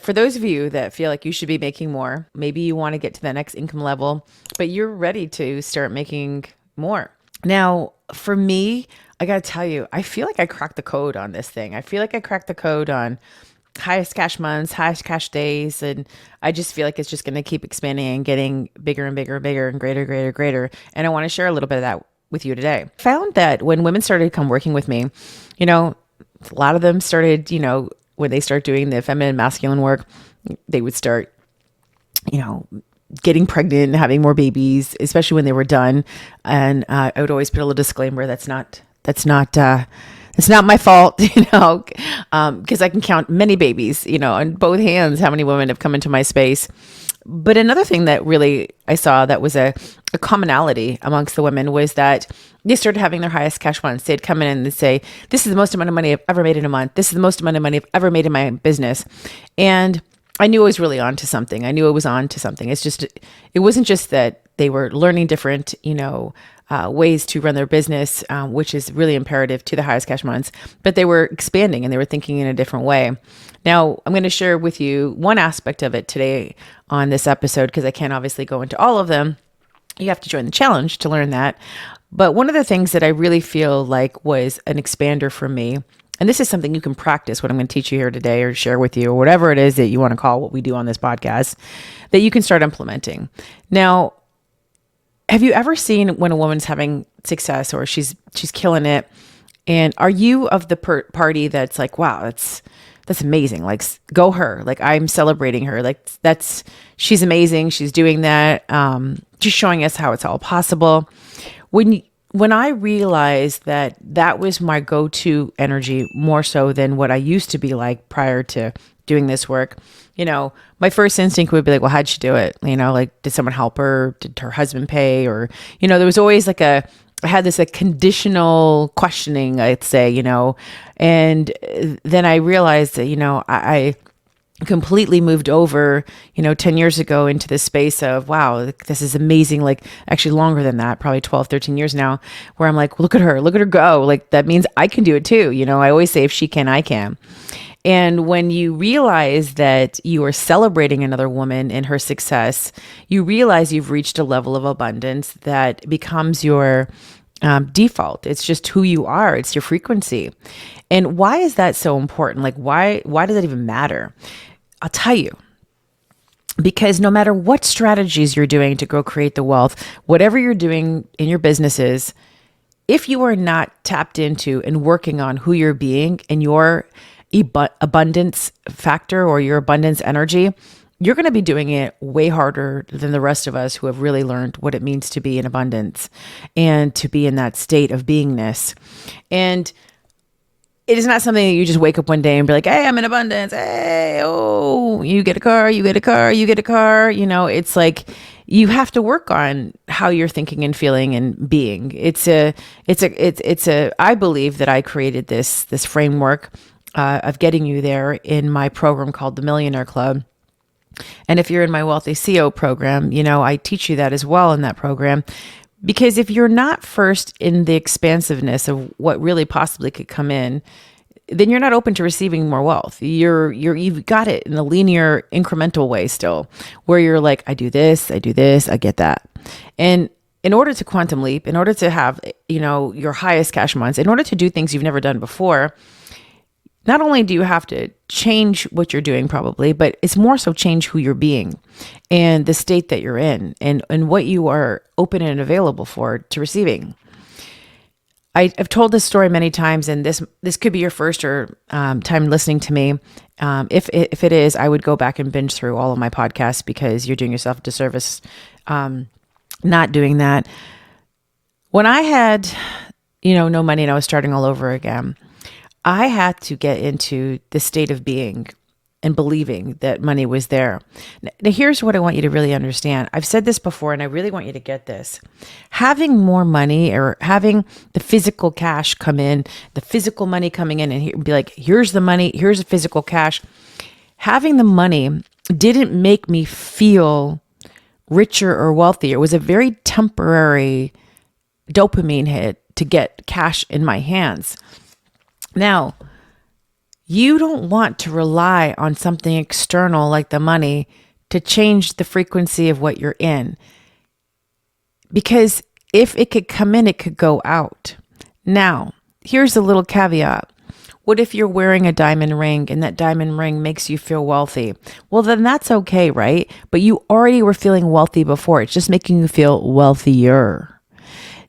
For those of you that feel like you should be making more, maybe you want to get to the next income level, but you're ready to start making more. Now, for me, I got to tell you, I feel like I cracked the code on this thing. I feel like I cracked the code on highest cash months, highest cash days. And I just feel like it's just going to keep expanding and getting bigger and bigger and bigger and greater, greater, greater. And I want to share a little bit of that with you today. I found that when women started to come working with me, a lot of them started, when they start doing the feminine masculine work, they would start, getting pregnant and having more babies, especially when they were done. And I would always put a little disclaimer: that's not my fault, because I can count many babies, on both hands, how many women have come into my space. But another thing that really I saw that was a commonality amongst the women was that they started having their highest cash months. They'd come in and they'd say, this is the most amount of money I've ever made in a month. This is the most amount of money I've ever made in my business. And I knew I was really on to something. I knew I was on to something. It wasn't just that they were learning different, ways to run their business, which is really imperative to the highest cash months, but they were expanding and they were thinking in a different way. Now, I'm going to share with you one aspect of it today on this episode, because I can't obviously go into all of them. You have to join the challenge to learn that. But one of the things that I really feel like was an expander for me, and this is something you can practice, what I'm going to teach you here today or share with you, or whatever it is that you want to call what we do on this podcast, that you can start implementing. Now, have you ever seen when a woman's having success or she's killing it, and are you of the party that's like, wow, that's amazing. Like, go her. Like, I'm celebrating her. Like, she's amazing. She's doing that. Just showing us how it's all possible. When I realized that was my go-to energy, more so than what I used to be like prior to doing this work, my first instinct would be like, well, how'd she do it? Like, did someone help her? Did her husband pay? Or, there was always like I had this conditional questioning, I'd say, and then I realized that, I completely moved over, 10 years ago into this space of, wow, this is amazing. Like, actually longer than that, probably 12, 13 years now, where I'm like, look at her go. Like, that means I can do it too. I always say, if she can, I can. And when you realize that you are celebrating another woman in her success, you realize you've reached a level of abundance that becomes your default. It's just who you are. It's your frequency. And why is that so important? Like, why does that even matter? I'll tell you. Because no matter what strategies you're doing to go create the wealth, whatever you're doing in your businesses, if you are not tapped into and working on who you're being and your abundance factor or your abundance energy, you're going to be doing it way harder than the rest of us who have really learned what it means to be in abundance and to be in that state of beingness. And it is not something that you just wake up one day and be like, hey, I'm in abundance. Hey, oh, you get a car, you get a car, you get a car. It's like you have to work on how you're thinking and feeling and being. I believe that I created this framework of getting you there in my program called the Millionaire Club. And if you're in my Wealthy CEO program, I teach you that as well in that program. Because if you're not first in the expansiveness of what really possibly could come in, then you're not open to receiving more wealth. You've got it in a linear, incremental way still, where you're like, I do this, I get that. And in order to quantum leap, in order to have, your highest cash months, in order to do things you've never done before, not only do you have to change what you're doing probably, but it's more so change who you're being and the state that you're in and what you are open and available for to receiving. I've told this story many times, and this could be your first or time listening to me. If it is, I would go back and binge through all of my podcasts, because you're doing yourself a disservice not doing that. When I had, no money and I was starting all over again, I had to get into the state of being and believing that money was there. Now, here's what I want you to really understand. I've said this before, and I really want you to get this. Having more money, or having the physical cash come in, the physical money coming in and be like, here's the money, here's the physical cash. Having the money didn't make me feel richer or wealthier. It was a very temporary dopamine hit to get cash in my hands. Now, You don't want to rely on something external like the money to change the frequency of what you're in. Because if it could come in, it could go out. Now, here's a little caveat. What if you're wearing a diamond ring and that diamond ring makes you feel wealthy? Well, then that's okay, right? But you already were feeling wealthy before. It's just making you feel wealthier.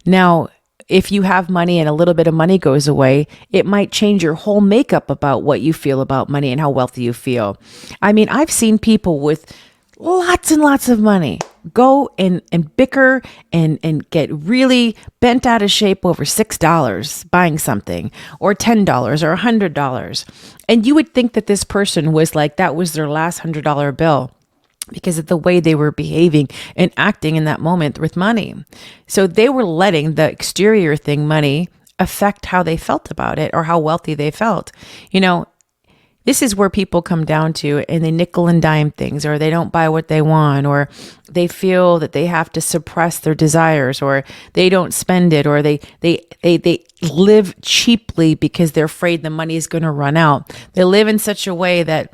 Now, if you have money and a little bit of money goes away, it might change your whole makeup about what you feel about money and how wealthy you feel. I mean, I've seen people with lots and lots of money go and bicker and get really bent out of shape over $6 buying something, or $10 or $100. And you would think that this person was like, that was their last $100 bill, because of the way they were behaving and acting in that moment with money. So they were letting the exterior thing, money, affect how they felt about it or how wealthy they felt. This is where people come down to, and they nickel and dime things, or they don't buy what they want, or they feel that they have to suppress their desires, or they don't spend it, or they live cheaply because they're afraid the money is going to run out. They live in such a way that,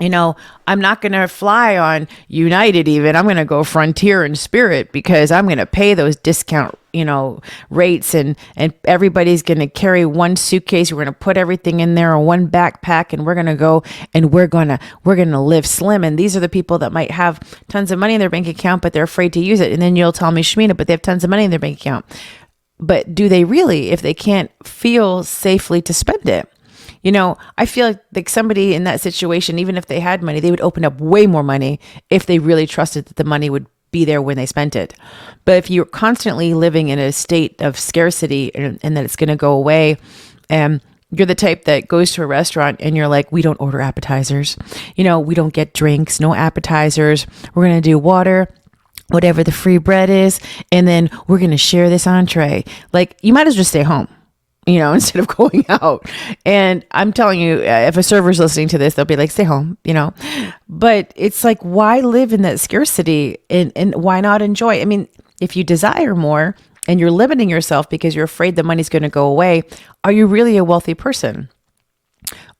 I'm not going to fly on United even. I'm going to go Frontier and Spirit because I'm going to pay those discount, rates, and everybody's going to carry one suitcase. We're going to put everything in there, or one backpack, and we're going to go and we're going to live slim. And these are the people that might have tons of money in their bank account, but they're afraid to use it. And then you'll tell me, Shamina, but they have tons of money in their bank account. But do they really, if they can't feel safely to spend it? I feel like somebody in that situation, even if they had money, they would open up way more money if they really trusted that the money would be there when they spent it. But if you're constantly living in a state of scarcity and that it's going to go away, and you're the type that goes to a restaurant and you're like, we don't order appetizers. We don't get drinks, no appetizers. We're going to do water, whatever the free bread is, and then we're going to share this entree. Like, you might as well just stay home, instead of going out. And I'm telling you, if a server's listening to this, they'll be like, stay home, but it's like, why live in that scarcity and why not enjoy? I mean, if you desire more and you're limiting yourself because you're afraid the money's going to go away, are you really a wealthy person?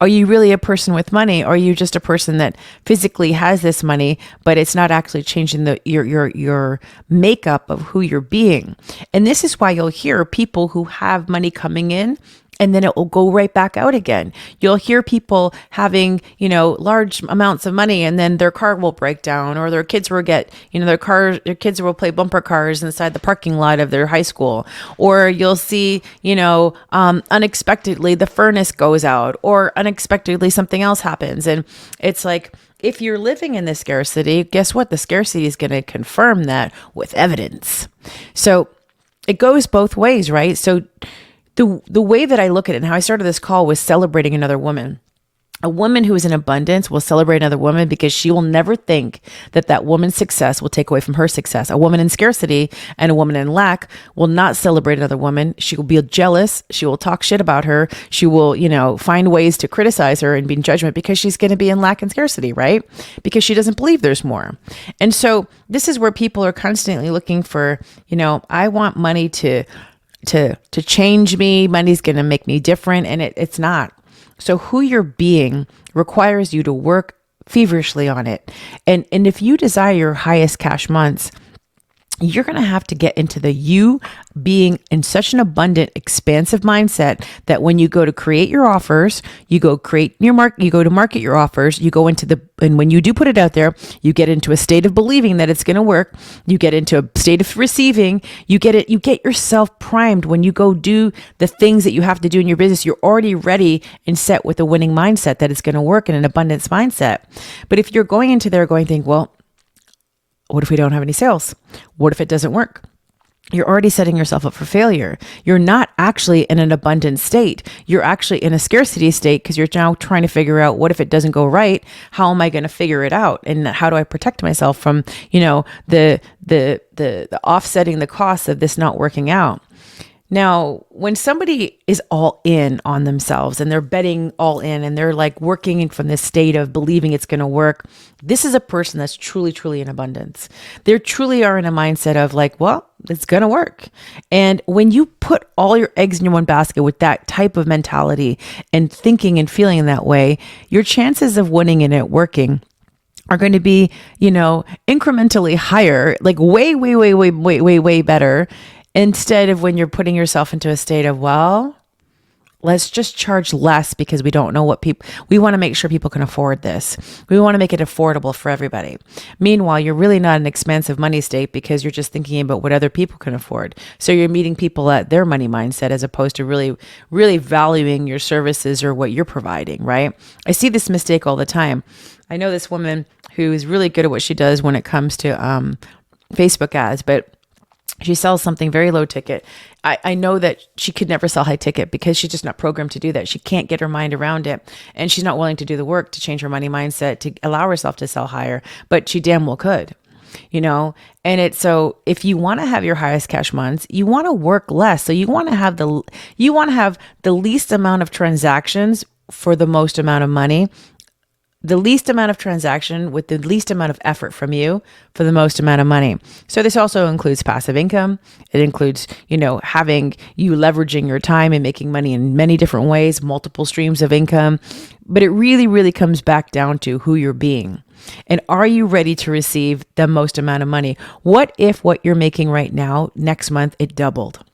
Are you really a person with money? Or are you just a person that physically has this money, but it's not actually changing your makeup of who you're being? And this is why you'll hear people who have money coming in and then it will go right back out again. You'll hear people having, large amounts of money, and then their car will break down, or their kids will get, their kids will play bumper cars inside the parking lot of their high school. Or you'll see, unexpectedly the furnace goes out, or unexpectedly something else happens. And it's like, if you're living in the scarcity, guess what? The scarcity is going to confirm that with evidence. So it goes both ways, right? So the way that I look at it, and how I started this call, was celebrating another woman. A woman who is in abundance will celebrate another woman because she will never think that that woman's success will take away from her success. A woman in scarcity and a woman in lack will not celebrate another woman. She will be jealous. She will talk shit about her. She will, find ways to criticize her and be in judgment because she's going to be in lack and scarcity, right? Because she doesn't believe there's more. And so this is where people are constantly looking for, I want money to change me. Money's going to make me different. And it's not. So who you're being requires you to work feverishly on it. And if you desire your highest cash months, you're going to have to get into the you being in such an abundant, expansive mindset that when you go to create your offers, you go to market your offers, and when you do put it out there, you get into a state of believing that it's going to work. You get into a state of receiving. You get yourself primed. When you go do the things that you have to do in your business, you're already ready and set with a winning mindset that it's going to work in an abundance mindset. But if you're going into there think, well, what if we don't have any sales? What if it doesn't work? You're already setting yourself up for failure. You're not actually in an abundant state. You're actually in a scarcity state because you're now trying to figure out, what if it doesn't go right? How am I going to figure it out? And how do I protect myself from, the offsetting the costs of this not working out? Now, when somebody is all in on themselves and they're betting all in and they're like working from this state of believing it's going to work, this is a person that's truly, truly in abundance. They truly are in a mindset of like, well, it's going to work. And when you put all your eggs in your one basket with that type of mentality and thinking and feeling in that way, your chances of winning and it working are going to be, incrementally higher, like way, way, way, way, way, way, way better. Instead of when you're putting yourself into a state of, well, let's just charge less because we don't know we want to make sure people can afford this. We want to make it affordable for everybody. Meanwhile, you're really not an expansive money state because you're just thinking about what other people can afford. So you're meeting people at their money mindset as opposed to really, really valuing your services or what you're providing, right? I see this mistake all the time. I know this woman who is really good at what she does when it comes to Facebook ads, but she sells something very low ticket. I know that she could never sell high ticket because she's just not programmed to do that. She can't get her mind around it. And she's not willing to do the work to change her money mindset to allow herself to sell higher, but she damn well could, And it's so if you want to have your highest cash months, you want to work less. So you want to have the least amount of transactions for the most amount of money. The least amount of transaction with the least amount of effort from you for the most amount of money. So this also includes passive income. It includes, having you leveraging your time and making money in many different ways, multiple streams of income. But it really, really comes back down to who you're being. And are you ready to receive the most amount of money? What if what you're making right now, next month, it doubled?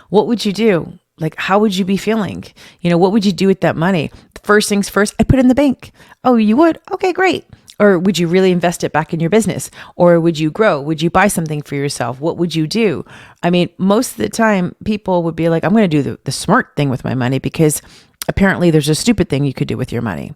What would you do? Like, how would you be feeling? What would you do with that money? First things first, I put it in the bank. Oh, you would? Okay, great. Or would you really invest it back in your business? Or would you grow? Would you buy something for yourself? What would you do? I mean, most of the time people would be like, I'm going to do the smart thing with my money because apparently there's a stupid thing you could do with your money.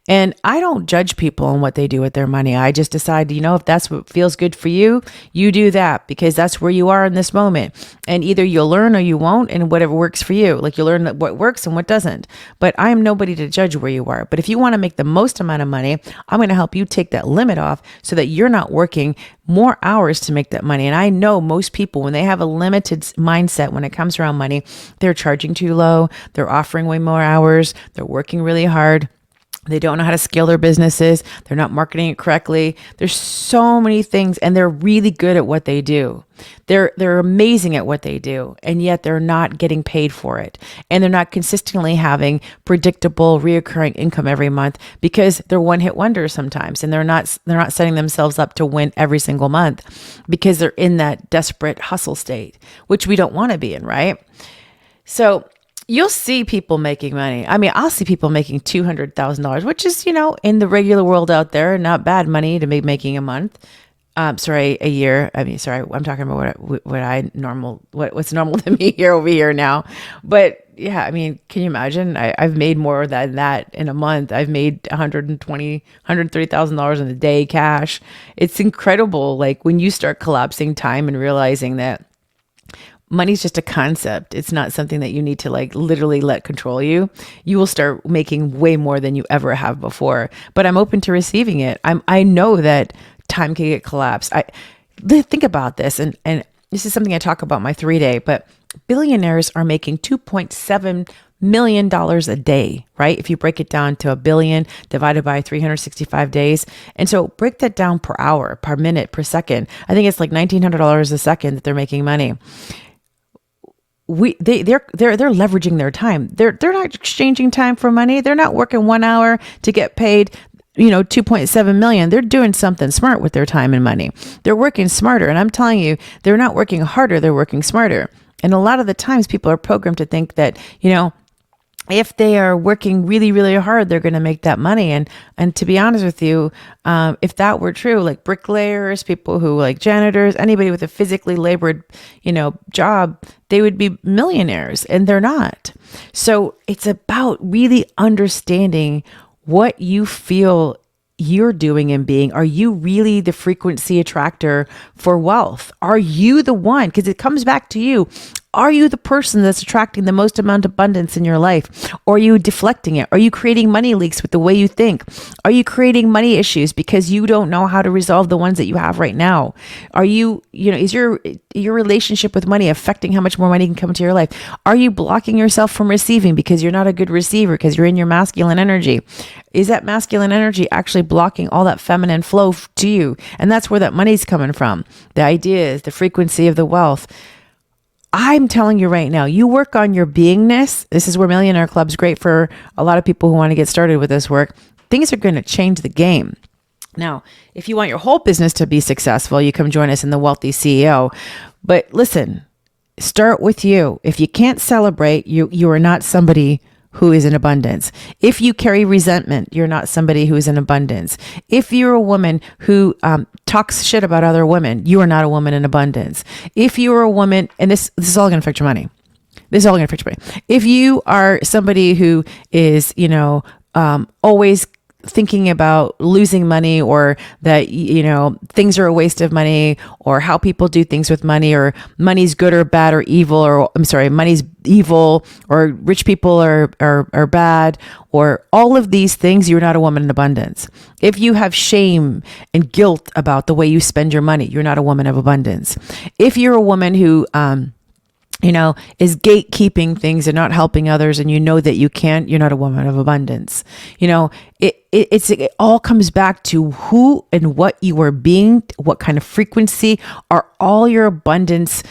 And I don't judge people on what they do with their money. I just decide, if that's what feels good for you, you do that because that's where you are in this moment. And either you'll learn or you won't, and whatever works for you. Like you'll learn what works and what doesn't. But I am nobody to judge where you are. But if you want to make the most amount of money, I'm going to help you take that limit off so that you're not working more hours to make that money. And I know most people, when they have a limited mindset when it comes around money, they're charging too low. They're offering way more hours. They're working really hard. They don't know how to scale their businesses. They're not marketing it correctly. There's so many things, and they're really good at what they do. They're amazing at what they do, and yet they're not getting paid for it. And they're not consistently having predictable, reoccurring income every month because they're one-hit wonders sometimes, and they're not setting themselves up to win every single month because they're in that desperate hustle state, which we don't want to be in, right? So you'll see people making money. I mean, I'll see people making $200,000, which is, in the regular world out there, not bad money to be making a month. A year. I mean, sorry, I'm talking about what's normal to me over here now. But yeah, I mean, can you imagine? I've made more than that in a month. I've made $130,000 in a day cash. It's incredible. Like when you start collapsing time and realizing that money's just a concept. It's not something that you need to like literally let control you. You will start making way more than you ever have before. But I'm open to receiving it. I know that time can get collapsed. Think about this, and this is something I talk about in my 3-day, but billionaires are making $2.7 million a day, right? If you break it down to a billion divided by 365 days. And so break that down per hour, per minute, per second. I think it's like $1,900 a second that they're making money. They're leveraging their time. They're not exchanging time for money. They're not working 1 hour to get paid, $2.7 million. They're doing something smart with their time and money. They're working smarter. And I'm telling you, they're not working harder. They're working smarter. And a lot of the times people are programmed to think that, if they are working really, really hard, they're going to make that money. And to be honest with you, if that were true, like bricklayers, people who like janitors, anybody with a physically labored, job, they would be millionaires, and they're not. So it's about really understanding what you feel you're doing and being. Are you really the frequency attractor for wealth? Are you the one? Because it comes back to you. Are you the person that's attracting the most amount of abundance in your life? Or are you deflecting it? Are you creating money leaks with the way you think? Are you creating money issues because you don't know how to resolve the ones that you have right now? Are you, is your relationship with money affecting how much more money can come into your life? Are you blocking yourself from receiving because you're not a good receiver, because you're in your masculine energy? Is that masculine energy actually blocking all that feminine flow to you? And that's where that money's coming from. The ideas, the frequency of the wealth. I'm telling you right now, you work on your beingness. This is where Millionaire Club's great for a lot of people who want to get started with this work. Things are going to change the game. Now, if you want your whole business to be successful, you come join us in the Wealthy CEO. But listen, start with you. If you can't celebrate, you are not somebody who is in abundance. If you carry resentment, you're not somebody who is in abundance. If you're a woman who talks shit about other women, you are not a woman in abundance. If you're a woman, and this is all going to affect your money. This is all going to affect your money. If you are somebody who is, always thinking about losing money, or that, things are a waste of money, or how people do things with money, or money's good or bad or evil, or money's evil, or rich people are bad, or all of these things, you're not a woman in abundance. If you have shame and guilt about the way you spend your money, you're not a woman of abundance. If you're a woman who, is gatekeeping things and not helping others, and you know that you can't, you're not a woman of abundance. It all comes back to who and what you are being, what kind of frequency are all your abundance,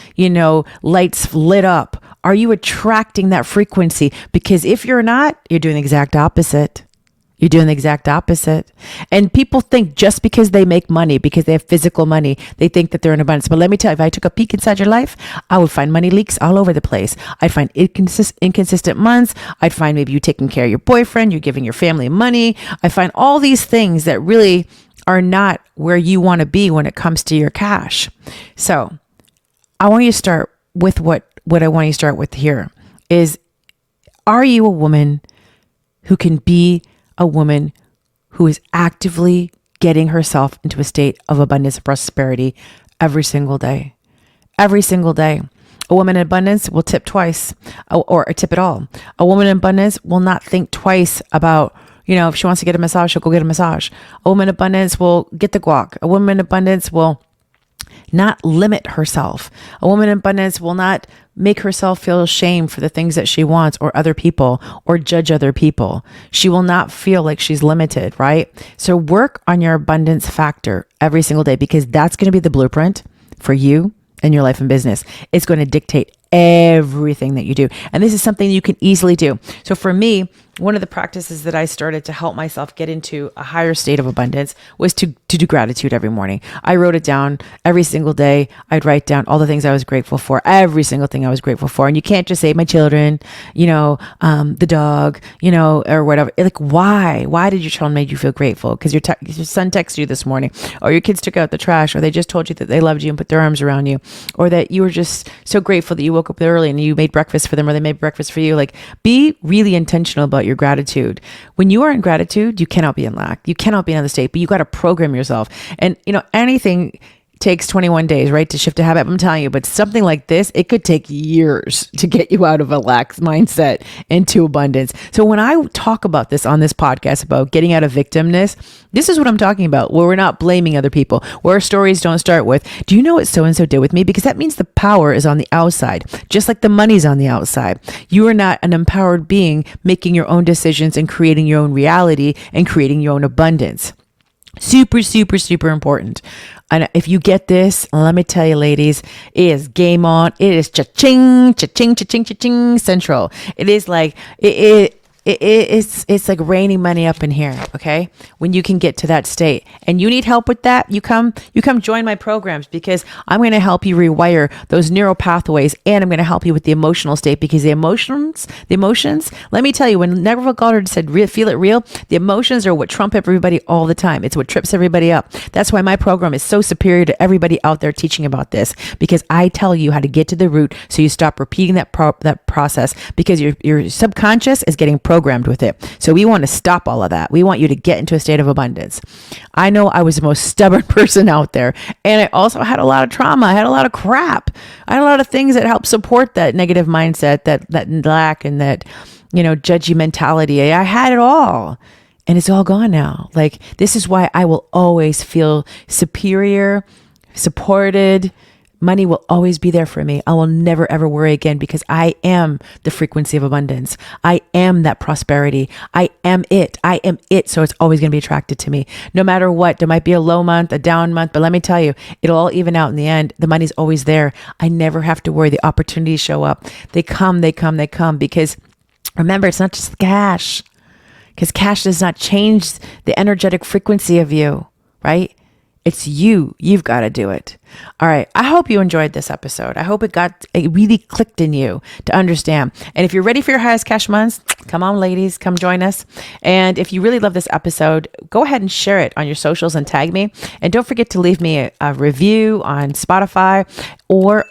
lights lit up. Are you attracting that frequency? Because if you're not, you're doing the exact opposite. You're doing the exact opposite. And people think just because they make money, because they have physical money, they think that they're in abundance. But let me tell you, if I took a peek inside your life, I would find money leaks all over the place. I'd find inconsistent months. I'd find maybe you taking care of your boyfriend, you're giving your family money. I find all these things that really are not where you want to be when it comes to your cash. So I want you to start with what I want you to start with here is, are you a woman who can be a woman who is actively getting herself into a state of abundance and prosperity every single day? Every single day. A woman in abundance will tip twice, or tip at all. A woman in abundance will not think twice about, if she wants to get a massage, she'll go get a massage. A woman in abundance will get the guac. A woman in abundance will not limit herself. A woman in abundance will not make herself feel shame for the things that she wants, or other people, or judge other people. She will not feel like she's limited, right? So work on your abundance factor every single day, because that's going to be the blueprint for you and your life and business. It's going to dictate everything that you do. And this is something you can easily do. So for me, one of the practices that I started to help myself get into a higher state of abundance was to do gratitude every morning. I wrote it down every single day. I'd write down all the things I was grateful for, every single thing I was grateful for. And you can't just say my children, the dog, or whatever. Like, why? Why did your child make you feel grateful? Because your son texted you this morning, or your kids took out the trash, or they just told you that they loved you and put their arms around you, or that you were just so grateful that you woke up early and you made breakfast for them, or they made breakfast for you. Like, be really intentional about your gratitude. When you are in gratitude, you cannot be in lack. You cannot be in the state, but you got to program yourself. And anything takes 21 days, right, to shift a habit. I'm telling you, but something like this, it could take years to get you out of a lack mindset into abundance. So when I talk about this on this podcast about getting out of victimness, this is what I'm talking about, where we're not blaming other people, where our stories don't start with, do you know what so-and-so did with me? Because that means the power is on the outside, just like the money's on the outside. You are not an empowered being making your own decisions and creating your own reality and creating your own abundance. Super, super, super important. And if you get this, let me tell you, ladies, it is game on. It is cha-ching, cha-ching, cha-ching, cha-ching central. It is like, it's like raining money up in here. Okay. When you can get to that state and you need help with that, you come join my programs, because I'm going to help you rewire those neural pathways, and I'm going to help you with the emotional state, because the emotions, let me tell you, when Neville Goddard said, feel it real, the emotions are what trump everybody all the time. It's what trips everybody up. That's why my program is so superior to everybody out there teaching about this, because I tell you how to get to the root so you stop repeating that process, because your subconscious is getting programmed programmed with it. So we want to stop all of that. We want you to get into a state of abundance. I know I was the most stubborn person out there. And I also had a lot of trauma. I had a lot of crap. I had a lot of things that helped support that negative mindset, that lack and that, judgy mentality. I had it all. And it's all gone now. Like, this is why I will always feel superior, supported. Money will always be there for me. I will never, ever worry again because I am the frequency of abundance. I am that prosperity. I am it. I am it. So it's always going to be attracted to me. No matter what, there might be a low month, a down month, but let me tell you, it'll all even out in the end. The money's always there. I never have to worry. The opportunities show up. They come because remember, it's not just cash. Because cash does not change the energetic frequency of you, right? It's you. You've got to do it. All right. I hope you enjoyed this episode. I hope it really clicked in you to understand. And if you're ready for your highest cash months, come on, ladies, come join us. And if you really love this episode, go ahead and share it on your socials and tag me. And don't forget to leave me a review on Spotify or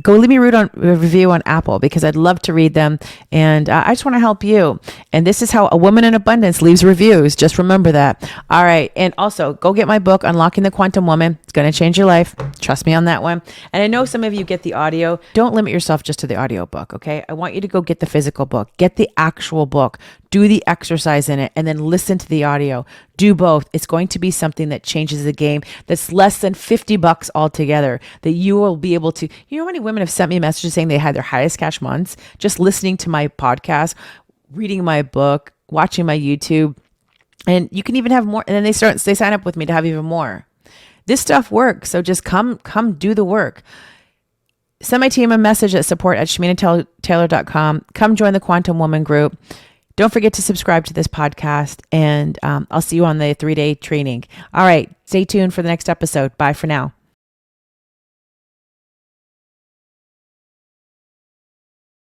go leave me a review on Apple because I'd love to read them. And I just want to help you. And this is how a woman in abundance leaves reviews. Just remember that. All right. And also go get my book, Unlocking the Quantum Woman. It's going to change your life. Trust me on that one. And I know some of you get the audio. Don't limit yourself just to the audio book, okay? I want you to go get the physical book. Get the actual book. Do the exercise in it and then listen to the audio. Do both. It's going to be something that changes the game. That's less than $50 altogether that you will be able to. You know how many women have sent me messages saying they had their highest cash months just listening to my podcast, reading my book, watching my YouTube, and you can even have more. And then they sign up with me to have even more. This stuff works. So just come do the work. Send my team a message at support@ShaminaTaylor.com. Come join the Quantum Woman group. Don't forget to subscribe to this podcast, and I'll see you on the 3-day training. All right. Stay tuned for the next episode. Bye for now.